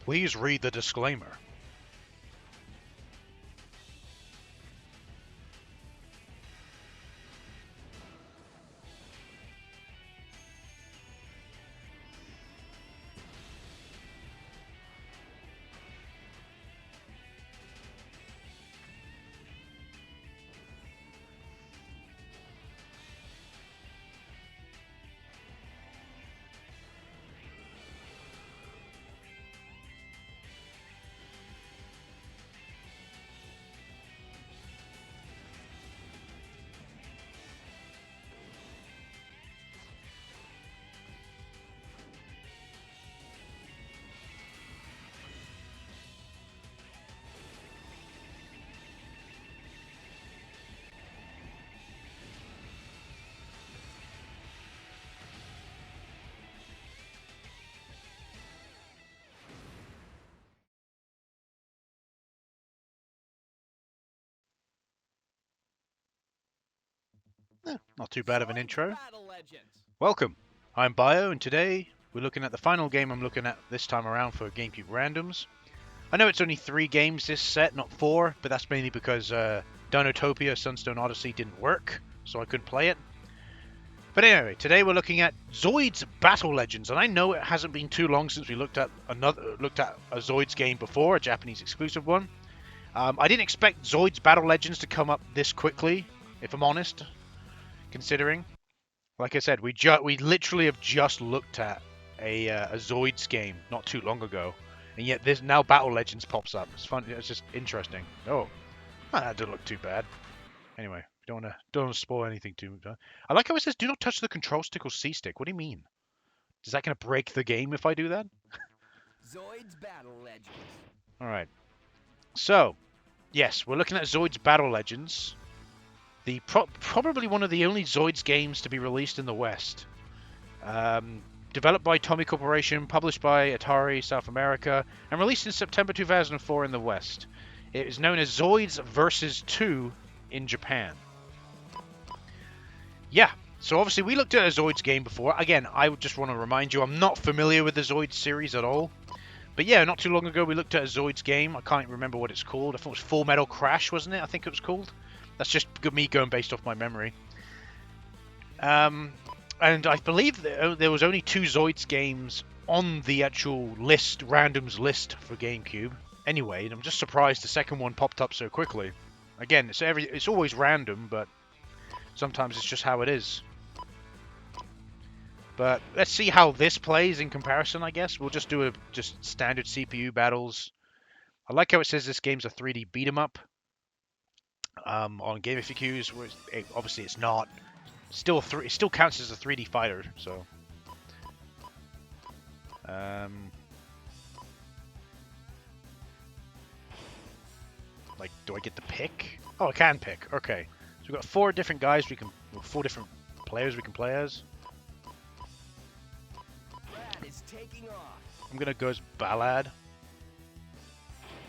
Please read the disclaimer. Not too bad of an intro. Welcome, I'm Bio, and today we're looking at the final game I'm looking at this time around for GameCube Randoms. I know it's only 3 games this set, not 4, but that's mainly because Dinotopia Sunstone Odyssey didn't work, so I couldn't play it. But anyway, today we're looking at Zoids Battle Legends, and I know it hasn't been too long since we looked at a Zoids game before, a Japanese exclusive one. I didn't expect Zoids Battle Legends to come up this quickly, if I'm honest. Considering, like I said, we literally have just looked at a Zoids game not too long ago, and yet this now Battle Legends pops up. It's fun. It's just interesting. Oh, that doesn't look too bad. Anyway, don't want to spoil anything too much. I like how it says, "Do not touch the control stick or C stick." What do you mean? Is that going to break the game if I do that? Zoids Battle Legends. All right. So, yes, we're looking at Zoids Battle Legends. Probably one of the only Zoids games to be released in the West. Developed by Tomy Corporation, published by Atari South America, and released in September 2004 in the West. It is known as Zoids Versus 2 in Japan. Yeah, so obviously we looked at a Zoids game before. Again, I just want to remind you, I'm not familiar with the Zoids series at all. But yeah, not too long ago we looked at a Zoids game. I can't remember what it's called. I thought it was Full Metal Crash, wasn't it? I think it was called. That's just me going based off my memory. And I believe there was only 2 Zoids games on the actual list, randoms list for GameCube. Anyway, and I'm just surprised the second one popped up so quickly. Again, it's always random, but sometimes it's just how it is. But let's see how this plays in comparison, I guess. We'll just do just standard CPU battles. I like how it says this game's a 3D beat 'em up. On Game FAQs, obviously it's not. It still counts as a 3D fighter, so. Like, do I get to pick? Oh, I can pick. Okay, so we've got 4 different guys 4 different players we can play as. I'm gonna go as Ballad.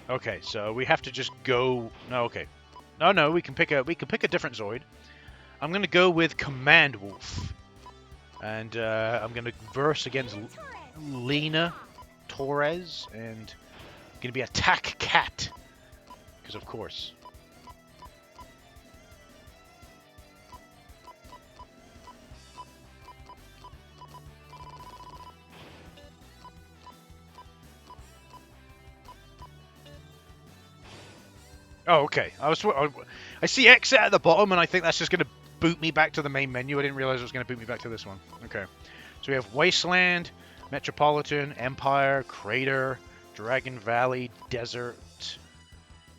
Okay, so we have to just go. No, okay. No, we can pick a different Zoid. I'm gonna go with Command Wolf, and I'm gonna verse against Lena Torres, and I'm gonna be Attack Cat, because of course. Oh, okay. I see exit at the bottom, and I think that's just going to boot me back to the main menu. I didn't realize it was going to boot me back to this one. Okay. So we have Wasteland, Metropolitan, Empire, Crater, Dragon Valley, Desert,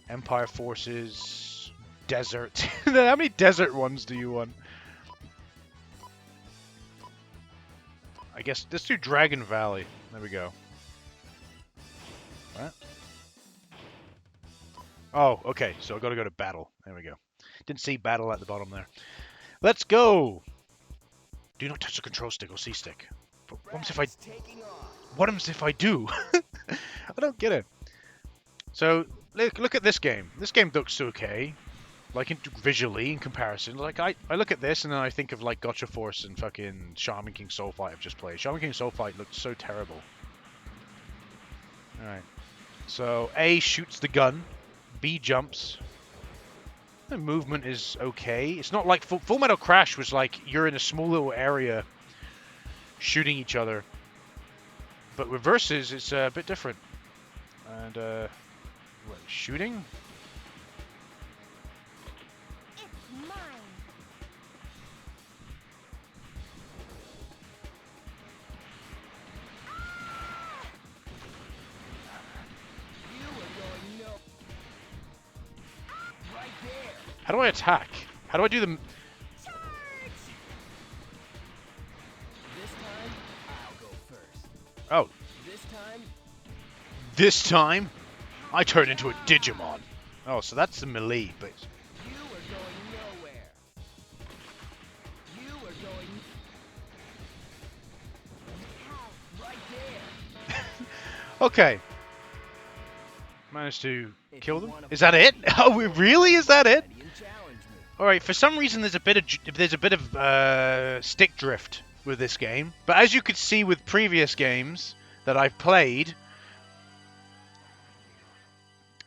Empire Forces, Desert. How many desert ones do you want? I guess let's do Dragon Valley. There we go. What? Oh, okay. So I got to go to battle. There we go. Didn't see battle at the bottom there. Let's go. Do not touch the control stick or C stick. But what happens if I do? I don't get it. So look at this game. This game looks okay. Like visually in comparison, like I look at this and then I think of like Gotcha Force and fucking Shaman King Soul Fight I've just played. Shaman King Soul Fight looked so terrible. Alright. So A shoots the gun, B jumps. The movement is okay. It's not like Full Metal Crash was like you're in a small little area shooting each other. But with Versus, it's a bit different. And, what, shooting? It's mine. You are going no. Right there. How do I attack? How do I do the... Charge! This time, I'll go first. Oh, This time, this time, I turn into a Digimon. Oh, so that's the melee, but... you are going nowhere. You are going right there. Okay. Managed to If kill you them. wanna Is that it? Oh, really? Is that it? Ready and challenge me. All right. For some reason, there's a bit of stick drift with this game. But as you could see with previous games that I've played,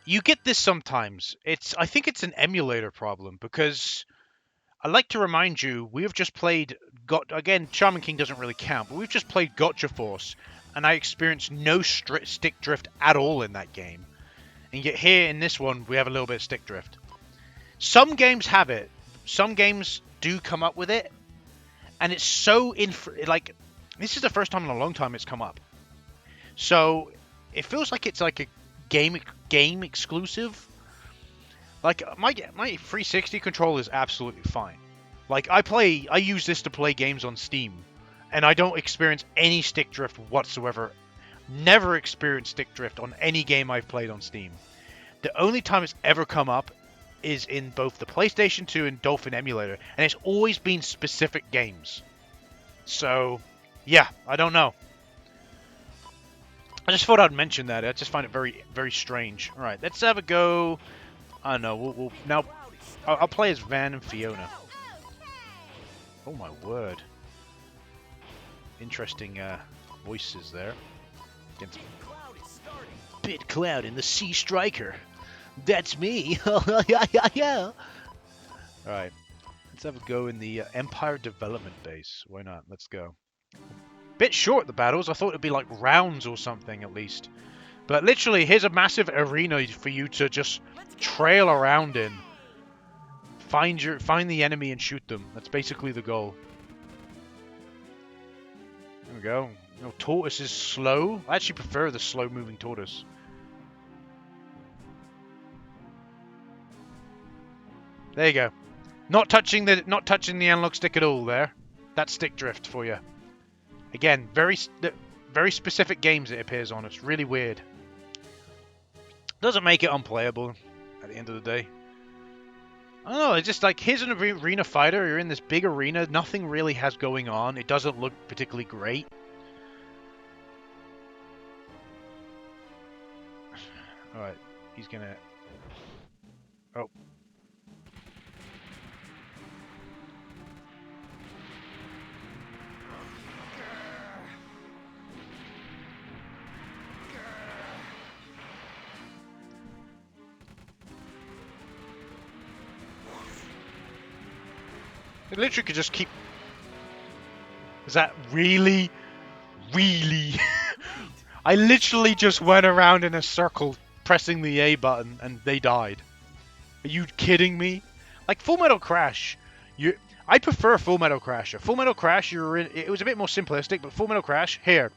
you get this sometimes. I think it's an emulator problem because I like to remind you we have just played. Again, Shaman King doesn't really count, but we've just played Gotcha Force, and I experienced no stick drift at all in that game. And yet here in this one, we have a little bit of stick drift. Some games have it. Some games do come up with it. And it's so... like, this is the first time in a long time it's come up. So, it feels like it's like a game exclusive. Like, my 360 controller is absolutely fine. Like, I use this to play games on Steam. And I don't experience any stick drift whatsoever. Never experienced stick drift on any game I've played on Steam. The only time it's ever come up is in both the PlayStation 2 and Dolphin emulator, and it's always been specific games. So, yeah, I don't know. I just thought I'd mention that. I just find it very, very strange. All right, let's have a go. I don't know. We'll now. I'll play as Van and Fiona. Oh my word! Interesting voices there. Against Cloud is starting. Bit Cloud and the Sea Striker. That's me. Yeah. All right. Let's have a go in the Empire Development Base. Why not? Let's go. Bit short, the battles. I thought it'd be like rounds or something at least. But literally, here's a massive arena for you to just trail around in. Find the enemy and shoot them. That's basically the goal. There we go. No, Tortoise is slow. I actually prefer the slow-moving Tortoise. There you go. Not touching the analog stick at all there. That's stick drift for you. Again, very specific games it appears on. It's really weird. Doesn't make it unplayable at the end of the day. I don't know, it's just like, here's an arena fighter. You're in this big arena. Nothing really has going on. It doesn't look particularly great. Alright, he's gonna... Oh. It literally could just keep... Is that really? Really? I literally just went around in a circle pressing the A button and they died. Are you kidding me? Like Full Metal Crash, I prefer Full Metal Crash. Full Metal Crash, it was a bit more simplistic, but Full Metal Crash, here,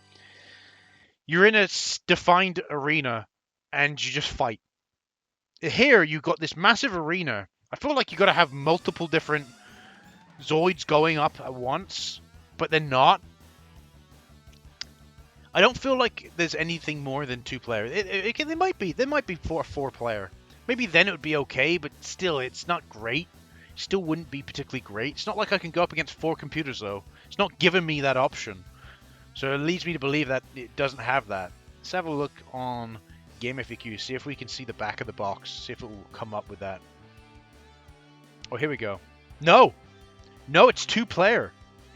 you're in a defined arena and you just fight. Here, you've got this massive arena. I feel like you got to have multiple different Zoids going up at once, but they're not. I don't feel like there's anything more than 2-player. There might be 4-player. Maybe then it would be okay, but still, it's not great. Still wouldn't be particularly great. It's not like I can go up against 4 computers, though. It's not giving me that option. So it leads me to believe that it doesn't have that. Let's have a look on Game FAQ, see if we can see the back of the box, see if it will come up with that. Oh, here we go. No! No, it's 2-player.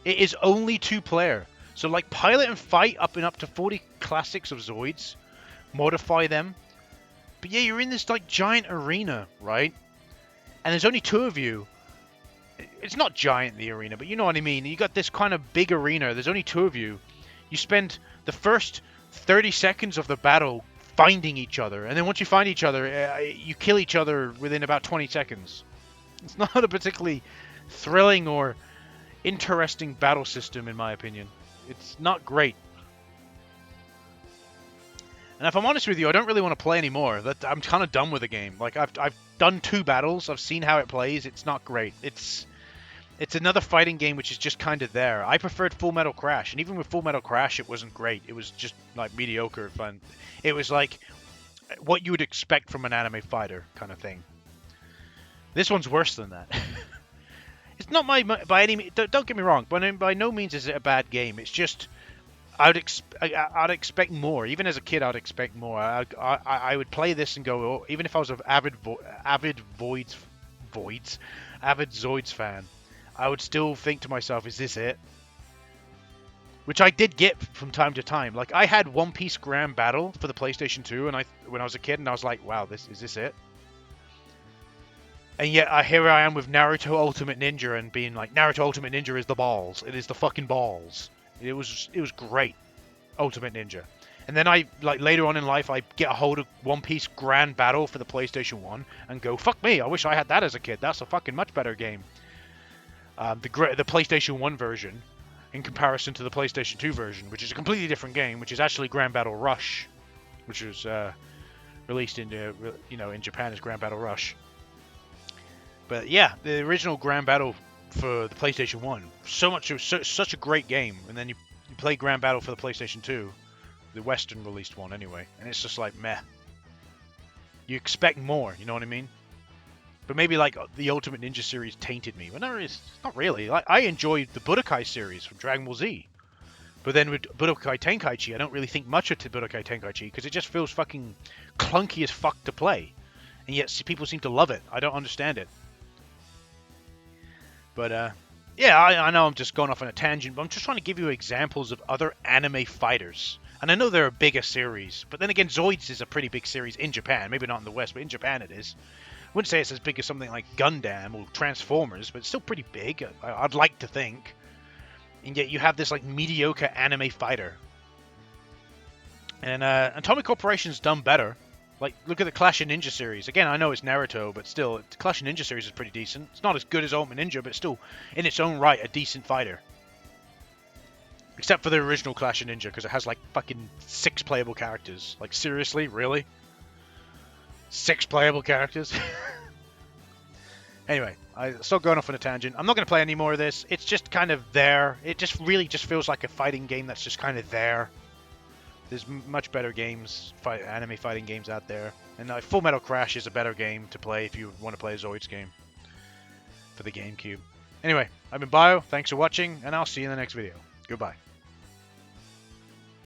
It is only 2-player. So like Pilot and Fight up to 40 classics of Zoids. modify them. But yeah, you're in this like giant arena, right? And there's only two of you. It's not giant, the arena, but you know what I mean. You got this kind of big arena. There's only two of you. You spend the first 30 seconds of the battle finding each other, and then once you find each other, you kill each other within about 20 seconds. It's not a particularly thrilling or interesting battle system, in my opinion. It's not great. And if I'm honest with you, I don't really want to play anymore. I'm kind of done with the game. Like I've done 2 battles. I've seen how it plays. It's not great. It's another fighting game which is just kind of there. I preferred Full Metal Crash, and even with Full Metal Crash, it wasn't great. It was just like mediocre fun. It was like what you would expect from an anime fighter kind of thing. This one's worse than that. It's not by any means. Don't get me wrong. By no means is it a bad game. It's just I'd expect more. Even as a kid, I'd expect more. I would play this and go, oh, even if I was an avid Zoids fan, I would still think to myself, is this it? Which I did get from time to time. Like I had One Piece Grand Battle for the PlayStation 2, and when I was a kid, and I was like, wow, is this it? And yet here I am with Naruto Ultimate Ninja and being like, Naruto Ultimate Ninja is the balls. It is the fucking balls. It was great, Ultimate Ninja. And then later on in life, I get a hold of One Piece Grand Battle for the PlayStation 1 and go, fuck me, I wish I had that as a kid. That's a fucking much better game. The PlayStation 1 version, in comparison to the PlayStation 2 version, which is a completely different game, which is actually Grand Battle Rush, which was released in Japan as Grand Battle Rush. But yeah, the original Grand Battle for the PlayStation 1, such a great game, and then you play Grand Battle for the PlayStation 2, the Western released one anyway, and it's just like meh. You expect more, you know what I mean? But maybe like the Ultimate Ninja series tainted me. But not really. I enjoyed the Budokai series from Dragon Ball Z. But then with Budokai Tenkaichi, I don't really think much of Budokai Tenkaichi because it just feels fucking clunky as fuck to play. And yet people seem to love it. I don't understand it. But yeah, I know I'm just going off on a tangent, but I'm just trying to give you examples of other anime fighters. And I know they're a bigger series, but then again, Zoids is a pretty big series in Japan. Maybe not in the West, but in Japan it is. I wouldn't say it's as big as something like Gundam or Transformers, but it's still pretty big, I'd like to think. And yet you have this like mediocre anime fighter. And Tomy Corporation's done better. Like, look at the Clash of Ninja series. Again, I know it's Naruto, but still, the Clash of Ninja series is pretty decent. It's not as good as Ultimate Ninja, but still, in its own right, a decent fighter. Except for the original Clash of Ninja, because it has, like, fucking 6 playable characters. Like, seriously? Really? 6 playable characters? Anyway, I'm still going off on a tangent. I'm not going to play any more of this. It's just kind of there. It just really just feels like a fighting game that's just kind of there. There's much better games, anime fighting games out there. And Full Metal Crash is a better game to play if you want to play a Zoids game for the GameCube. Anyway, I've been Bio, thanks for watching, and I'll see you in the next video. Goodbye.